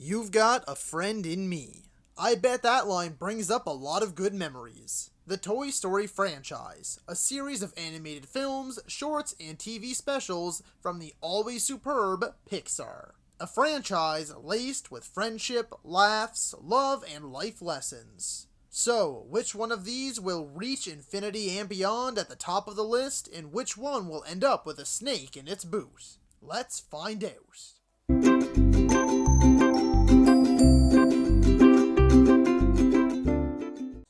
You've got a friend in me. I bet that line brings up a lot of good memories. The Toy Story franchise, a series of animated films, shorts, and TV specials from the always superb Pixar. A franchise laced with friendship, laughs, love, and life lessons. So, which one of these will reach infinity and beyond at the top of the list, and which one will end up with a snake in its boot? Let's find out.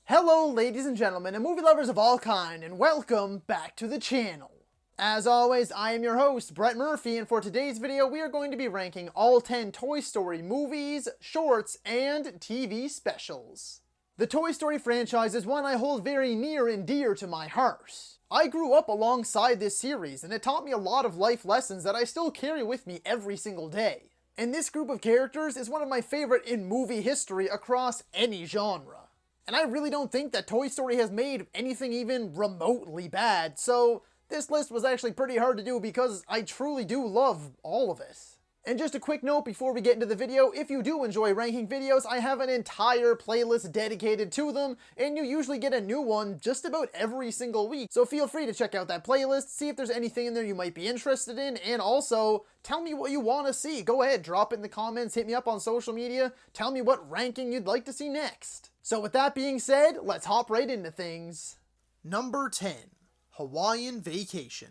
Hello ladies and gentlemen and movie lovers of all kind, and welcome back to the channel. As always, I am your host, Brett Murphy, and for today's video we are going to be ranking all 10 Toy Story movies, shorts, and TV specials. The Toy Story franchise is one I hold very near and dear to my heart. I grew up alongside this series, and it taught me a lot of life lessons that I still carry with me every single day. And this group of characters is one of my favorite in movie history across any genre. And I really don't think that Toy Story has made anything even remotely bad, so this list was actually pretty hard to do because I truly do love all of it. And just a quick note before we get into the video, if you do enjoy ranking videos, I have an entire playlist dedicated to them, and you usually get a new one just about every single week. So feel free to check out that playlist, see if there's anything in there you might be interested in, and also tell me what you want to see. Go ahead, drop it in the comments, hit me up on social media, tell me what ranking you'd like to see next. So with that being said, let's hop right into things. Number 10. Hawaiian Vacation.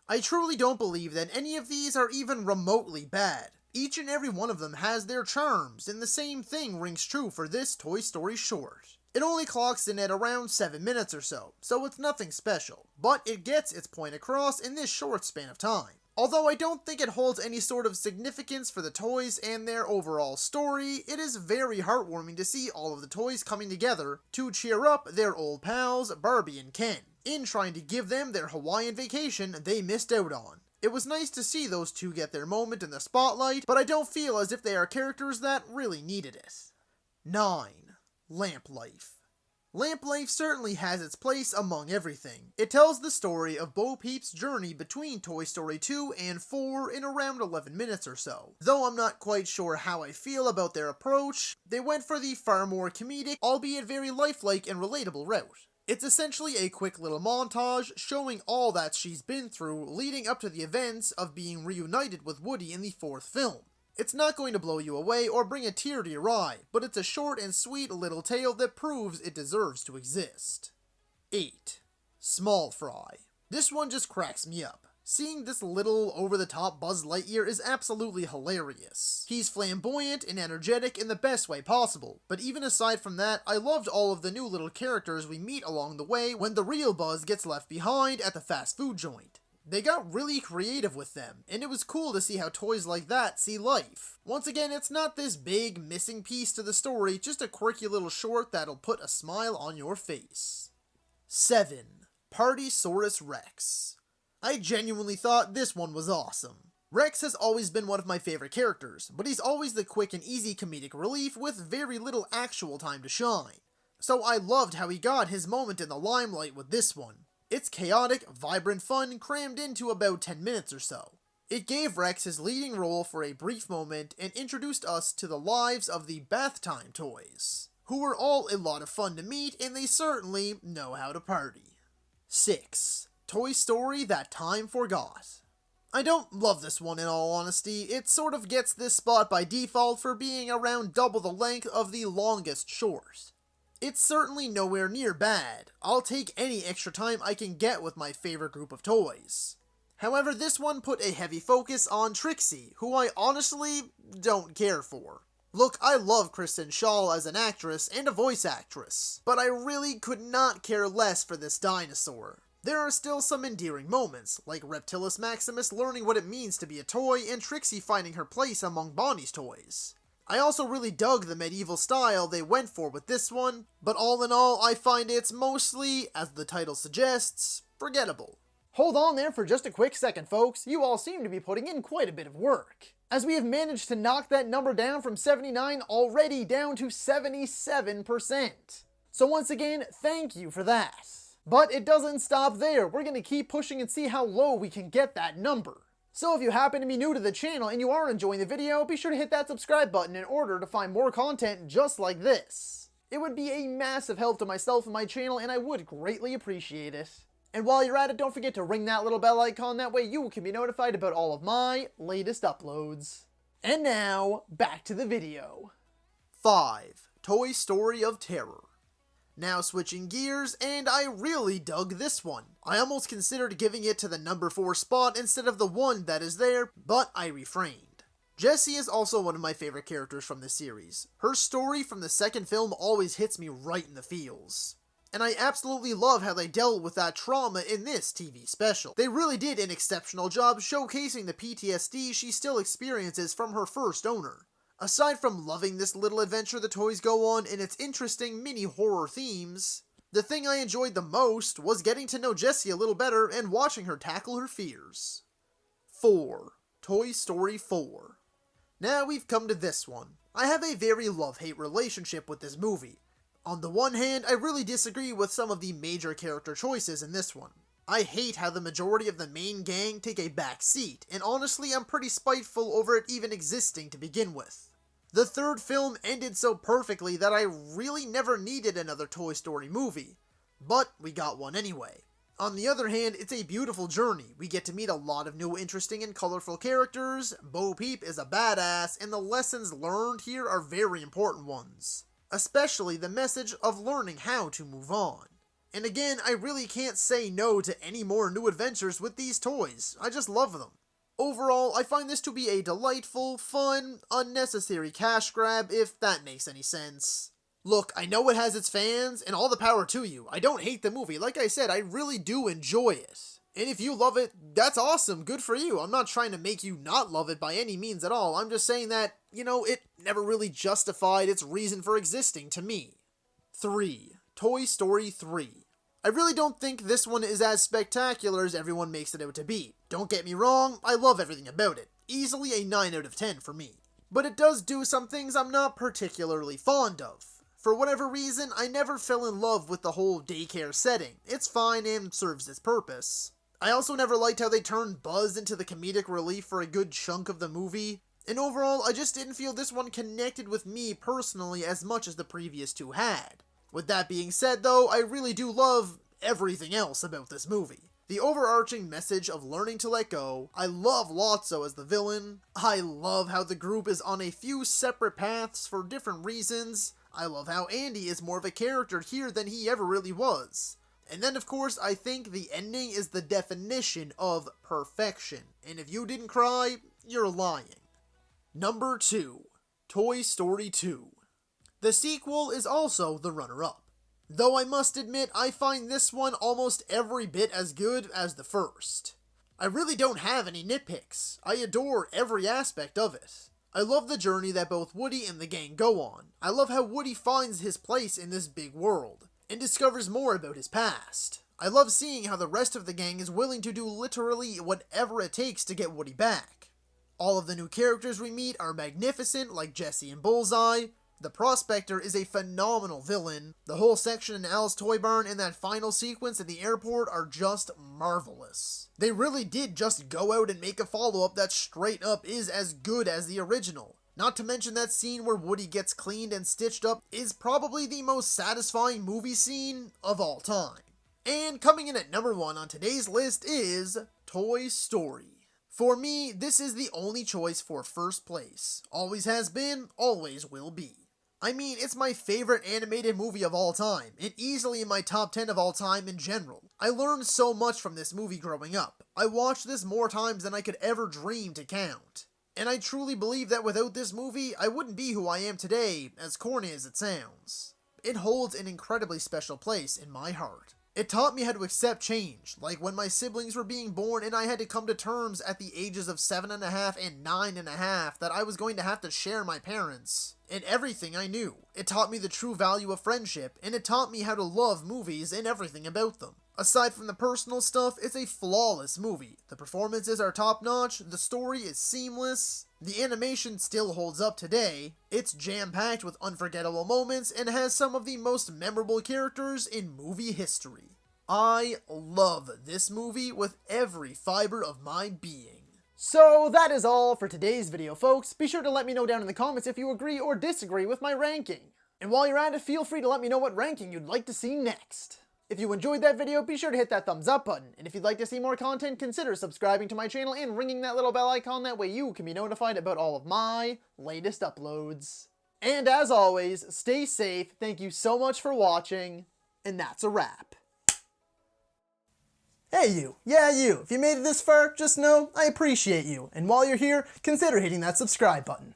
I truly don't believe that any of these are even remotely bad. Each and every one of them has their charms, and the same thing rings true for this Toy Story short. It only clocks in at around 7 minutes or so it's nothing special, but it gets its point across in this short span of time. Although I don't think it holds any sort of significance for the toys and their overall story, it is very heartwarming to see all of the toys coming together to cheer up their old pals Barbie and Ken, in trying to give them their Hawaiian vacation they missed out on. It was nice to see those two get their moment in the spotlight, but I don't feel as if they are characters that really needed it. 9. Lamp Life. Lamp Life certainly has its place among everything. It tells the story of Bo Peep's journey between Toy Story 2 and 4 in around 11 minutes or so. Though I'm not quite sure how I feel about their approach, they went for the far more comedic, albeit very lifelike and relatable route. It's essentially a quick little montage showing all that she's been through leading up to the events of being reunited with Woody in the 4th film. It's not going to blow you away or bring a tear to your eye, but it's a short and sweet little tale that proves it deserves to exist. 8. Small Fry. This one just cracks me up. Seeing this little over-the-top Buzz Lightyear is absolutely hilarious. He's flamboyant and energetic in the best way possible, but even aside from that, I loved all of the new little characters we meet along the way when the real Buzz gets left behind at the fast food joint. They got really creative with them, and it was cool to see how toys like that see life. Once again, it's not this big, missing piece to the story, just a quirky little short that'll put a smile on your face. 7. Partysaurus Rex. I genuinely thought this one was awesome. Rex has always been one of my favorite characters, but he's always the quick and easy comedic relief with very little actual time to shine. So I loved how he got his moment in the limelight with this one. It's chaotic, vibrant fun crammed into about 10 minutes or so. It gave Rex his leading role for a brief moment and introduced us to the lives of the Bath Time toys, who were all a lot of fun to meet, and they certainly know how to party. 6. Toy Story That Time Forgot. I don't love this one in all honesty. It sort of gets this spot by default for being around double the length of the longest short. It's certainly nowhere near bad. I'll take any extra time I can get with my favorite group of toys. However, this one put a heavy focus on Trixie, who I honestly don't care for. Look, I love Kristen Schaal as an actress and a voice actress, but I really could not care less for this dinosaur. There are still some endearing moments, like Reptilis Maximus learning what it means to be a toy and Trixie finding her place among Bonnie's toys. I also really dug the medieval style they went for with this one, but all in all, I find it's mostly, as the title suggests, forgettable. Hold on there for just a quick second, folks. You all seem to be putting in quite a bit of work, as we have managed to knock that number down from 79 already down to 77%. So once again, thank you for that. But it doesn't stop there. We're going to keep pushing and see how low we can get that number. So if you happen to be new to the channel and you are enjoying the video, be sure to hit that subscribe button in order to find more content just like this. It would be a massive help to myself and my channel, and I would greatly appreciate it. And while you're at it, don't forget to ring that little bell icon, that way you can be notified about all of my latest uploads. And now, back to the video. 5. Toy Story of Terror. Now switching gears, and I really dug this one. I almost considered giving it to the number 4 spot instead of the one that is there, but I refrained. Jessie is also one of my favorite characters from this series. Her story from the second film always hits me right in the feels. And I absolutely love how they dealt with that trauma in this TV special. They really did an exceptional job showcasing the PTSD she still experiences from her first owner. Aside from loving this little adventure the toys go on and its interesting mini-horror themes, the thing I enjoyed the most was getting to know Jessie a little better and watching her tackle her fears. 4. Toy Story 4. Now we've come to this one. I have a very love-hate relationship with this movie. On the one hand, I really disagree with some of the major character choices in this one. I hate how the majority of the main gang take a back seat, and honestly I'm pretty spiteful over it even existing to begin with. The third film ended so perfectly that I really never needed another Toy Story movie, but we got one anyway. On the other hand, it's a beautiful journey. We get to meet a lot of new interesting and colorful characters, Bo Peep is a badass, and the lessons learned here are very important ones. Especially the message of learning how to move on. And again, I really can't say no to any more new adventures with these toys. I just love them. Overall, I find this to be a delightful, fun, unnecessary cash grab, if that makes any sense. Look, I know it has its fans, and all the power to you. I don't hate the movie. Like I said, I really do enjoy it. And if you love it, that's awesome. Good for you. I'm not trying to make you not love it by any means at all. I'm just saying that, it never really justified its reason for existing to me. 3. Toy Story 3. I really don't think this one is as spectacular as everyone makes it out to be. Don't get me wrong, I love everything about it. Easily a 9 out of 10 for me. But it does do some things I'm not particularly fond of. For whatever reason, I never fell in love with the whole daycare setting. It's fine and serves its purpose. I also never liked how they turned Buzz into the comedic relief for a good chunk of the movie. And overall, I just didn't feel this one connected with me personally as much as the previous two had. With that being said though, I really do love everything else about this movie. The overarching message of learning to let go, I love Lotso as the villain, I love how the group is on a few separate paths for different reasons, I love how Andy is more of a character here than he ever really was. And then of course, I think the ending is the definition of perfection, and if you didn't cry, you're lying. Number 2. Toy Story 2. The sequel is also the runner-up. Though I must admit, I find this one almost every bit as good as the first. I really don't have any nitpicks. I adore every aspect of it. I love the journey that both Woody and the gang go on. I love how Woody finds his place in this big world, and discovers more about his past. I love seeing how the rest of the gang is willing to do literally whatever it takes to get Woody back. All of the new characters we meet are magnificent, like Jessie and Bullseye. The Prospector is a phenomenal villain. The whole section in Al's Toy Barn and that final sequence at the airport are just marvelous. They really did just go out and make a follow-up that straight up is as good as the original. Not to mention that scene where Woody gets cleaned and stitched up is probably the most satisfying movie scene of all time. And coming in at number 1 on today's list is Toy Story. For me, this is the only choice for first place. Always has been, always will be. I mean, it's my favorite animated movie of all time, and easily in my top 10 of all time in general. I learned so much from this movie growing up. I watched this more times than I could ever dream to count. And I truly believe that without this movie, I wouldn't be who I am today, as corny as it sounds. It holds an incredibly special place in my heart. It taught me how to accept change, like when my siblings were being born and I had to come to terms at the ages of 7.5 and 9.5 that I was going to have to share my parents, and everything I knew. It taught me the true value of friendship, and it taught me how to love movies and everything about them. Aside from the personal stuff, it's a flawless movie. The performances are top-notch, the story is seamless, the animation still holds up today, it's jam-packed with unforgettable moments, and has some of the most memorable characters in movie history. I love this movie with every fiber of my being. So that is all for today's video, folks. Be sure to let me know down in the comments if you agree or disagree with my ranking. And while you're at it, feel free to let me know what ranking you'd like to see next. If you enjoyed that video, be sure to hit that thumbs up button. And if you'd like to see more content, consider subscribing to my channel and ringing that little bell icon. That way you can be notified about all of my latest uploads. And as always, stay safe. Thank you so much for watching. And that's a wrap. Hey you, yeah you, if you made it this far, just know I appreciate you, and while you're here, consider hitting that subscribe button.